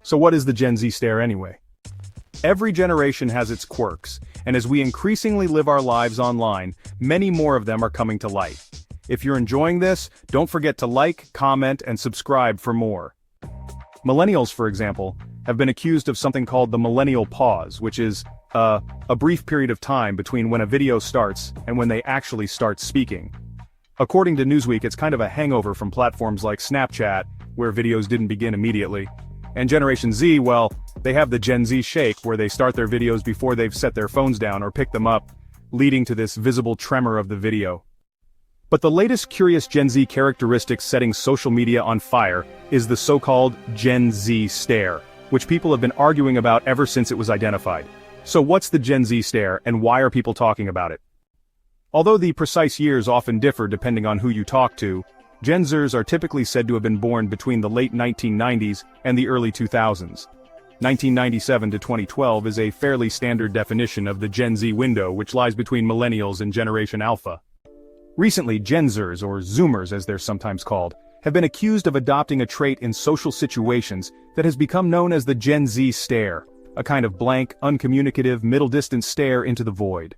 So what is the Gen Z stare anyway? Every generation has its quirks, and as we increasingly live our lives online, many more of them are coming to light. If you're enjoying this, don't forget to like, comment, and subscribe for more. Millennials, for example, have been accused of something called the millennial pause, which is a brief period of time between when a video starts and when they actually start speaking. According to Newsweek, it's kind of a hangover from platforms like Snapchat, where videos didn't begin immediately. And Generation Z, well, they have the Gen Z shake, where they start their videos before they've set their phones down or picked them up, leading to this visible tremor of the video. But the latest curious Gen Z characteristic setting social media on fire is the so-called Gen Z stare, which people have been arguing about ever since it was identified. So what's the Gen Z stare, and why are people talking about it? Although the precise years often differ depending on who you talk to, Gen Zers are typically said to have been born between the late 1990s and the early 2000s. 1997 to 2012 is a fairly standard definition of the Gen Z window, which lies between millennials and Generation Alpha. Recently, Gen Zers, or Zoomers as they're sometimes called, have been accused of adopting a trait in social situations that has become known as the Gen Z stare, a kind of blank, uncommunicative, middle-distance stare into the void.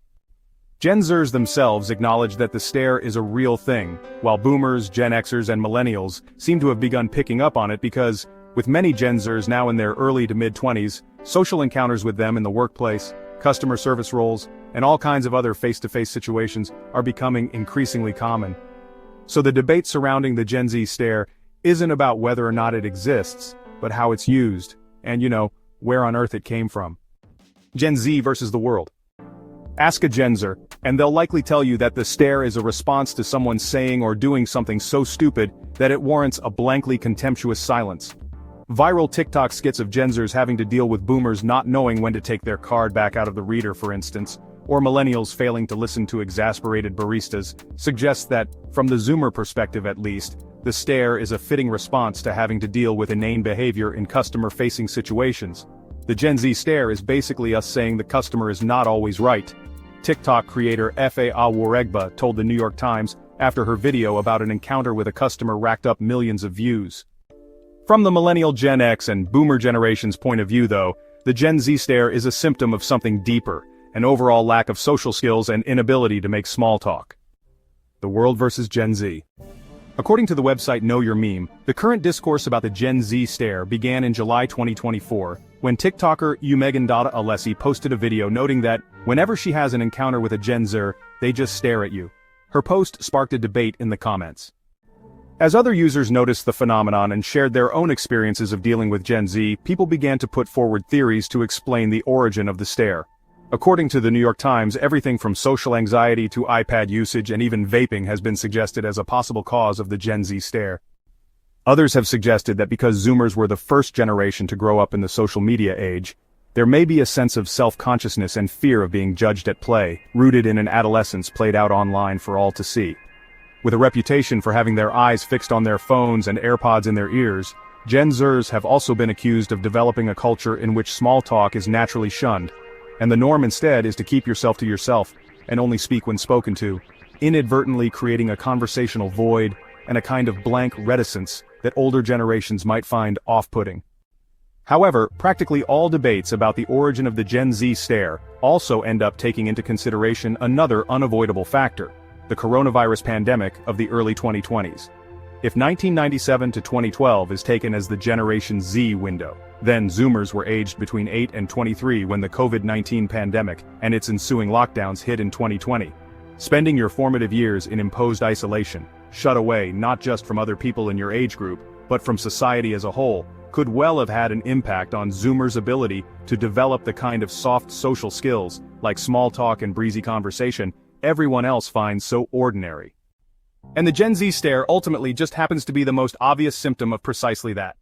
Gen Zers themselves acknowledge that the stare is a real thing, while Boomers, Gen Xers, and Millennials seem to have begun picking up on it because, with many Gen Zers now in their early to mid-20s, social encounters with them in the workplace, customer service roles, and all kinds of other face-to-face situations are becoming increasingly common. So the debate surrounding the Gen Z stare isn't about whether or not it exists, but how it's used, and where on earth it came from. Gen Z versus the world. Ask a Gen Zer, and they'll likely tell you that the stare is a response to someone saying or doing something so stupid that it warrants a blankly contemptuous silence. Viral TikTok skits of Gen Zers having to deal with Boomers not knowing when to take their card back out of the reader, for instance, or Millennials failing to listen to exasperated baristas, suggests that, from the Zoomer perspective at least, the stare is a fitting response to having to deal with inane behavior in customer-facing situations. The Gen Z stare is basically us saying the customer is not always right. TikTok creator Fa Aworegba told the New York Times after her video about an encounter with a customer racked up millions of views. From the Millennial, Gen X, and Boomer generation's point of view though, the Gen Z stare is a symptom of something deeper, an overall lack of social skills and inability to make small talk. The world versus Gen Z. According to the website Know Your Meme, the current discourse about the Gen Z stare began in July 2024, when TikToker Umegandata Alessi posted a video noting that, whenever she has an encounter with a Gen Zer, they just stare at you. Her post sparked a debate in the comments. As other users noticed the phenomenon and shared their own experiences of dealing with Gen Z, people began to put forward theories to explain the origin of the stare. According to the New York Times, everything from social anxiety to iPad usage and even vaping has been suggested as a possible cause of the Gen Z stare. Others have suggested that because Zoomers were the first generation to grow up in the social media age, there may be a sense of self-consciousness and fear of being judged at play, rooted in an adolescence played out online for all to see. With a reputation for having their eyes fixed on their phones and AirPods in their ears, Gen Zers have also been accused of developing a culture in which small talk is naturally shunned, and the norm instead is to keep yourself to yourself and only speak when spoken to, inadvertently creating a conversational void and a kind of blank reticence that older generations might find off-putting. However, practically all debates about the origin of the Gen Z stare also end up taking into consideration another unavoidable factor: the coronavirus pandemic of the early 2020s. If 1997 to 2012 is taken as the Generation Z window, then Zoomers were aged between 8 and 23 when the COVID-19 pandemic and its ensuing lockdowns hit in 2020. Spending your formative years in imposed isolation, shut away not just from other people in your age group, but from society as a whole, could well have had an impact on Zoomers' ability to develop the kind of soft social skills, like small talk and breezy conversation, everyone else finds so ordinary. And the Gen Z stare ultimately just happens to be the most obvious symptom of precisely that.